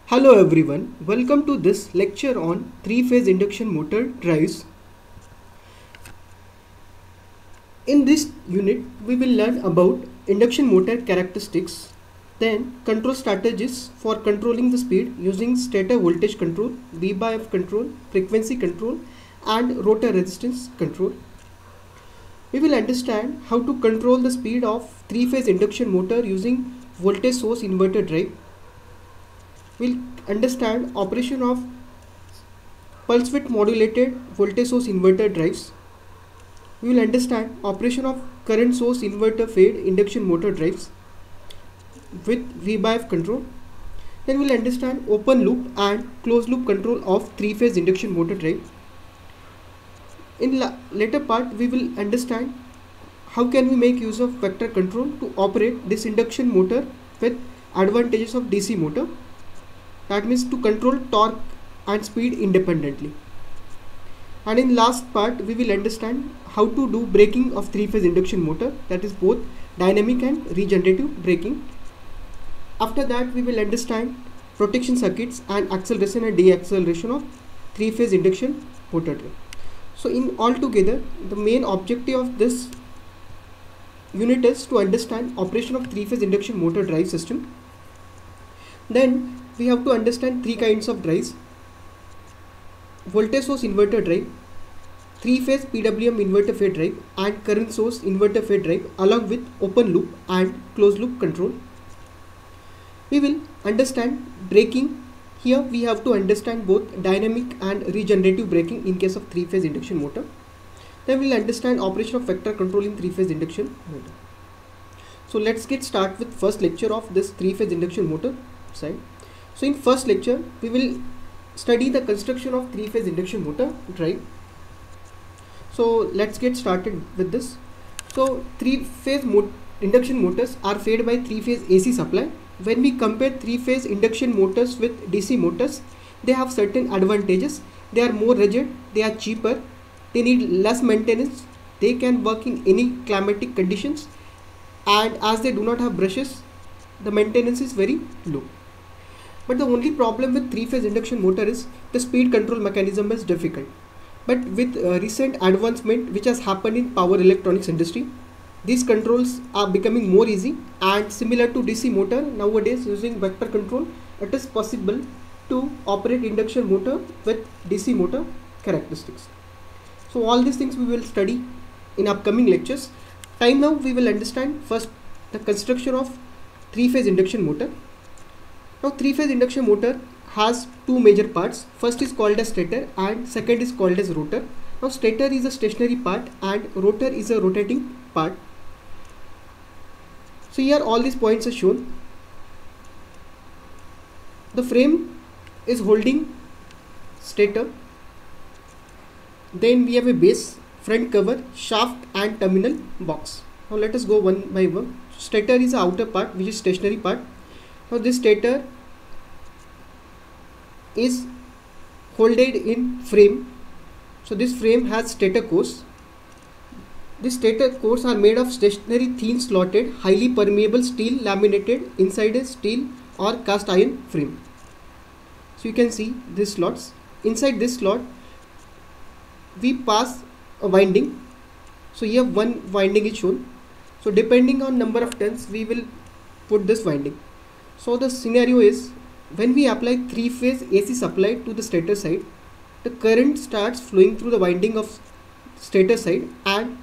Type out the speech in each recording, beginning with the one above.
Hello everyone, welcome to this lecture on three-phase induction motor drives. In this unit, we will learn about induction motor characteristics, then control strategies for controlling the speed using stator voltage control, V/F control, frequency control and rotor resistance control. We will understand how to control the speed of three-phase induction motor using voltage source inverter drive. We'll understand operation of pulse width modulated voltage source inverter drives. We will understand operation of current source inverter fade induction motor drives with V/F control. Then we will understand open loop and closed loop control of three-phase induction motor drive. In later part, we will understand how can we make use of vector control to operate this induction motor with advantages of DC motor. That means to control torque and speed independently. And in last part, we will understand how to do braking of three-phase induction motor, that is both dynamic and regenerative braking. After that, we will understand protection circuits and acceleration and deacceleration of three-phase induction motor drive. So in all together, the main objective of this unit is to understand operation of three-phase induction motor drive system. Then we have to understand three kinds of drives: voltage source inverter drive, three-phase PWM inverter fade drive and current source inverter fade drive, along with open loop and closed loop control. We will understand braking. Here we have to understand both dynamic and regenerative braking in case of three-phase induction motor. Then we will understand operation of vector control in three-phase induction motor. So let's get started with first lecture of this three-phase induction motor side. So in first lecture, we will study the construction of three-phase induction motor drive. So let's get started with this. So three-phase induction motors are fed by three-phase AC supply. When we compare three-phase induction motors with DC motors, they have certain advantages. They are more rigid, they are cheaper, they need less maintenance, they can work in any climatic conditions, and as they do not have brushes, the maintenance is very low. But the only problem with three-phase induction motor is the speed control mechanism is difficult. But with recent advancement which has happened in power electronics industry, these controls are becoming more easy, and similar to DC motor, nowadays using vector control, it is possible to operate induction motor with DC motor characteristics. So all these things we will study in upcoming lectures. Time now we will understand first the construction of three-phase induction motor. Now three-phase induction motor has two major parts. First is called as stator and second is called as rotor. Now stator is a stationary part and rotor is a rotating part. So here all these points are shown. The frame is holding stator. Then we have a base, front cover, shaft and terminal box. Now let us go one by one. Stator is the outer part which is stationary part. Now this stator is holded in frame. So this frame has stator cores. These stator cores are made of stationary thin slotted highly permeable steel laminated inside a steel or cast iron frame. So you can see these slots. Inside this slot we pass a winding. So here one winding is shown. So depending on number of turns we will put this winding. So the scenario is when we apply three-phase AC supply to the stator side, the current starts flowing through the winding of stator side, and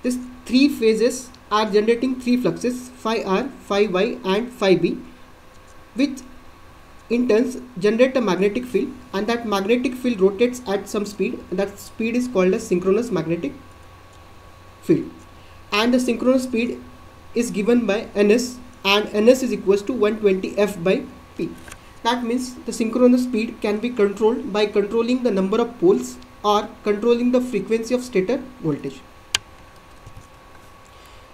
these three phases are generating three fluxes, phi R, phi Y and phi B, which in turns generate a magnetic field, and that magnetic field rotates at some speed. That speed is called as synchronous magnetic field, and the synchronous speed is given by Ns, and Ns is equals to 120 F by P. That means the synchronous speed can be controlled by controlling the number of poles or controlling the frequency of stator voltage.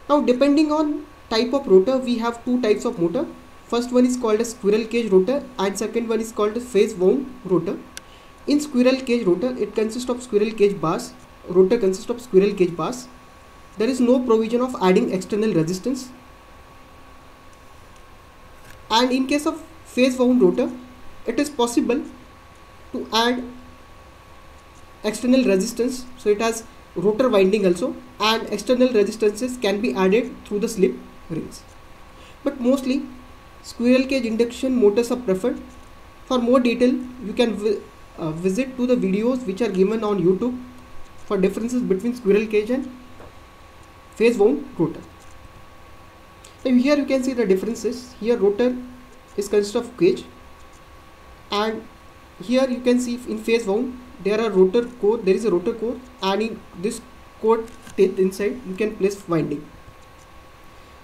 Now depending on type of rotor, we have two types of motor. First one is called a squirrel cage rotor and second one is called a phase wound rotor. In squirrel cage rotor, it consists of squirrel cage bars. Rotor consists of squirrel cage bars. There is no provision of adding external resistance. And in case of phase wound rotor, it is possible to add external resistance. So it has rotor winding also, and external resistances can be added through the slip rings. But mostly squirrel cage induction motors are preferred. For more detail, you can visit to the videos which are given on YouTube for differences between squirrel cage and phase wound rotor. Now here you can see the differences. Here rotor is consist of cage, and here you can see in phase wound there are rotor core. There is a rotor core, and in this core teeth inside you can place winding.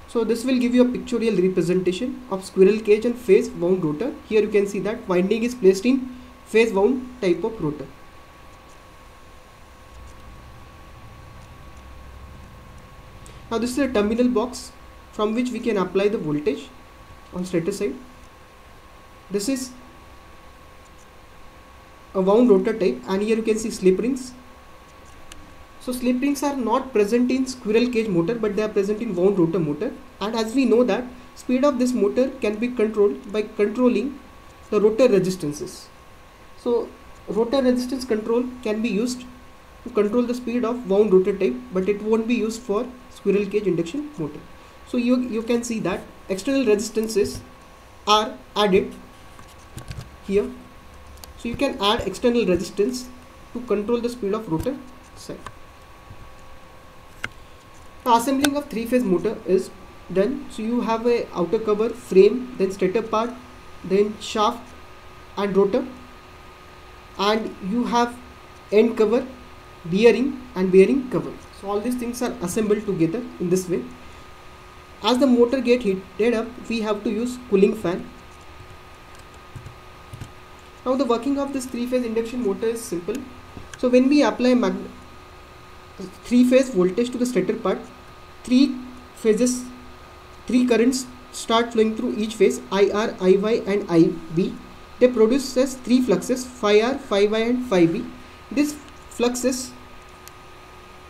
So this will give you a pictorial representation of squirrel cage and phase wound rotor. Here you can see that winding is placed in phase wound type of rotor. Now this is a terminal box from which we can apply the voltage on stator side. This is a wound rotor type, and here you can see slip rings. So slip rings are not present in squirrel cage motor, but they are present in wound rotor motor. And as we know that speed of this motor can be controlled by controlling the rotor resistances. So rotor resistance control can be used to control the speed of wound rotor type, but it won't be used for squirrel cage induction motor. So you can see that external resistances are added here. So you can add external resistance to control the speed of rotor side. Now assembling of three-phase motor is done. So you have a outer cover, frame, then stator part, then shaft and rotor, and you have end cover, bearing and bearing cover. So all these things are assembled together in this way. As the motor gets heated up, we have to use cooling fan. Now the working of this three-phase induction motor is simple. So when we apply three-phase voltage to the stator part, three currents start flowing through each phase, IR, IY and IB. They produce as three fluxes, phi R, phi Y and phi B. This fluxes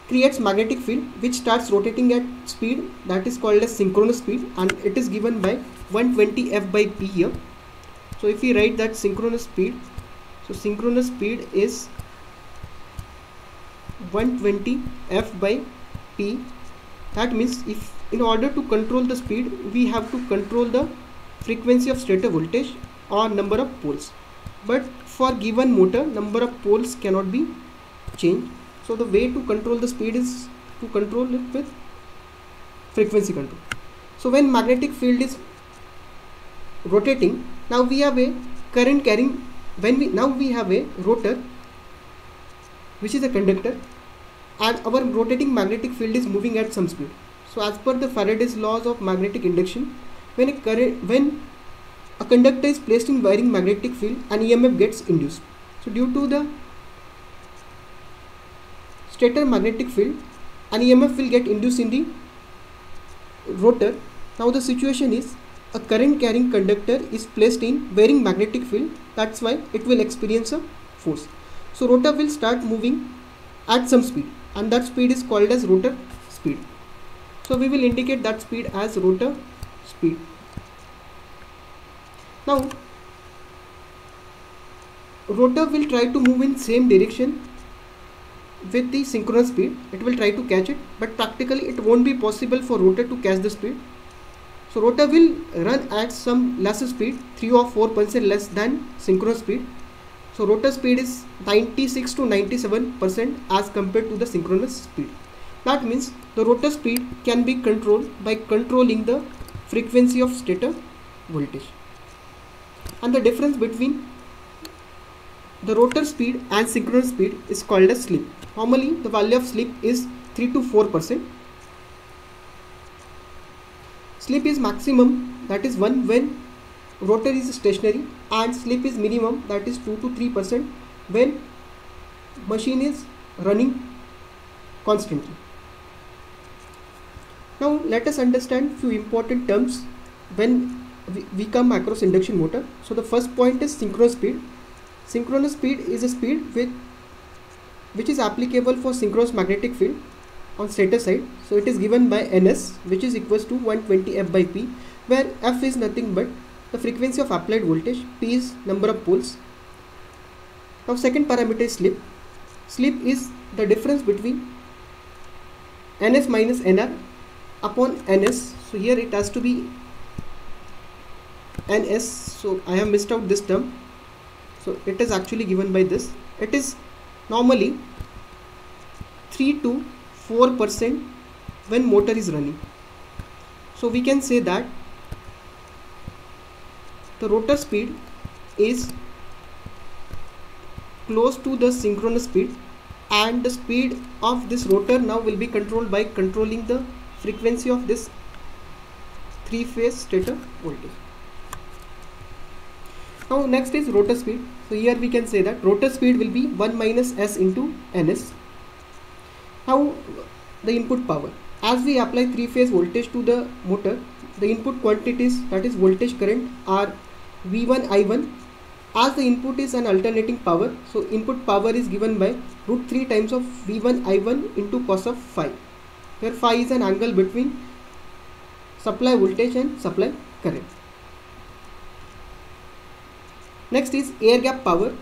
creates magnetic field which starts rotating at speed that is called as synchronous speed, and it is given by 120 F by P here. So if we write that synchronous speed, so synchronous speed is 120 F by P. That means if in order to control the speed, we have to control the frequency of stator voltage or number of poles. But for given motor, number of poles cannot be changed. So the way to control the speed is to control it with frequency control. So when magnetic field is rotating, now we have a current carrying, now we have a rotor which is a conductor, and our rotating magnetic field is moving at some speed. So as per the Faraday's laws of magnetic induction, when a conductor is placed in varying magnetic field, an EMF gets induced. So due to the stator magnetic field, an EMF will get induced in the rotor. Now the situation is a current carrying conductor is placed in varying magnetic field, that's why it will experience a force. So rotor will start moving at some speed, and that speed is called as rotor speed. So we will indicate that speed as rotor speed. Now rotor will try to move in same direction with the synchronous speed. It will try to catch it, but practically it won't be possible for rotor to catch the speed. So rotor will run at some lesser speed, 3 or 4% less than synchronous speed. So rotor speed is 96 to 97% as compared to the synchronous speed. That means the rotor speed can be controlled by controlling the frequency of stator voltage. And the difference between the rotor speed and synchronous speed is called as slip. Normally the value of slip is 3 to 4%. Slip is maximum, that is 1 when rotor is stationary, and slip is minimum, that is 2 to 3% when machine is running constantly. Now let us understand few important terms when we come across induction motor. So the first point is synchronous speed. Synchronous speed is a speed which is applicable for synchronous magnetic field on stator side. So it is given by Ns, which is equals to 120 F by P, where F is nothing but the frequency of applied voltage, P is number of poles. Now second parameter is slip. Slip is the difference between Ns minus Nr upon Ns. So here it has to be Ns. So I have missed out this term. So it is actually given by this. It is normally 3 to 4% when motor is running. So we can say that the rotor speed is close to the synchronous speed, and the speed of this rotor now will be controlled by controlling the frequency of this three-phase stator voltage. Now next is rotor speed. So here we can say that rotor speed will be 1 minus S into Ns. Now the input power. As we apply three-phase voltage to the motor, the input quantities, that is voltage current, are V1 I1. As the input is an alternating power, so input power is given by root 3 times of V1 I1 into cos of phi, where phi is an angle between supply voltage and supply current. Next is air gap power.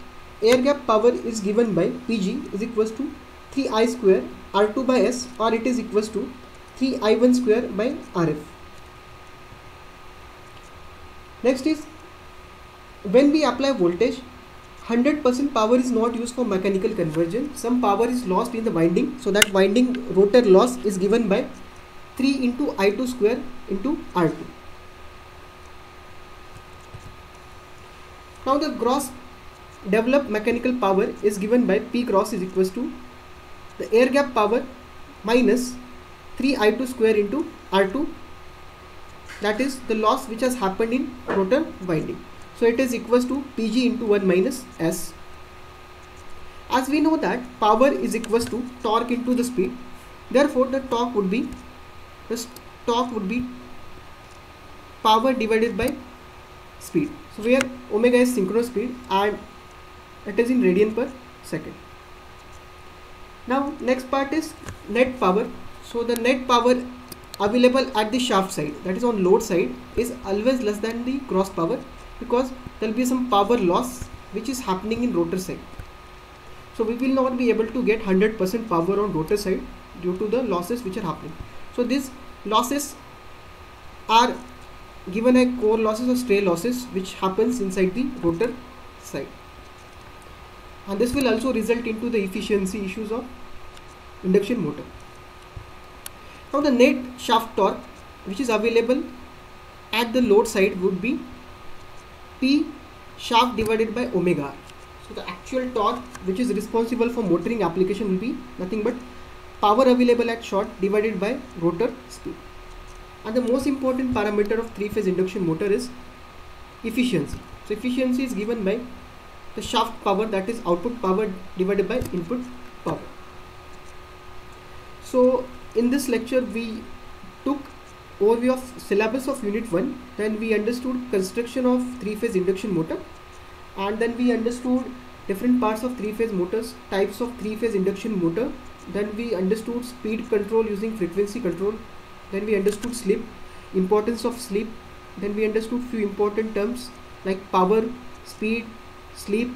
Air gap power is given by Pg is equals to 3I square R2 by S, or it is equals to 3I1 square by Rf. Next is when we apply voltage, 100% power is not used for mechanical conversion. Some power is lost in the winding, so that winding rotor loss is given by 3 into I2 square into R2. Now the gross developed mechanical power is given by P gross is equals to the air gap power minus 3 I2 square into R2, that is the loss which has happened in rotor winding. So it is equals to Pg into 1 minus S. As we know that power is equals to torque into the speed, therefore the torque would be power divided by speed. So where omega is synchronous speed and it is in radian per second. Now next part is net power. So the net power available at the shaft side, that is on load side, is always less than the gross power, because there will be some power loss which is happening in rotor side. So we will not be able to get 100% power on rotor side due to the losses which are happening. So these losses are given as core losses or stray losses which happens inside the rotor side, and this will also result into the efficiency issues of induction motor. Now the net shaft torque which is available at the load side would be P shaft divided by omega R. So the actual torque which is responsible for motoring application will be nothing but power available at short divided by rotor speed. And the most important parameter of three-phase induction motor is efficiency. So efficiency is given by the shaft power, that is output power divided by input power. So in this lecture we took overview of syllabus of unit 1, then we understood construction of three-phase induction motor, and then we understood different parts of three-phase motors, types of three-phase induction motor, then we understood speed control using frequency control, then we understood slip, importance of slip, then we understood few important terms like power, speed, slip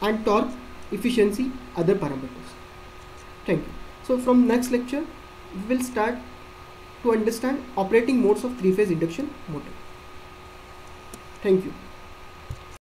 and torque, efficiency, other parameters. Thank you. So from next lecture we will start to understand operating modes of three-phase induction motor. Thank you.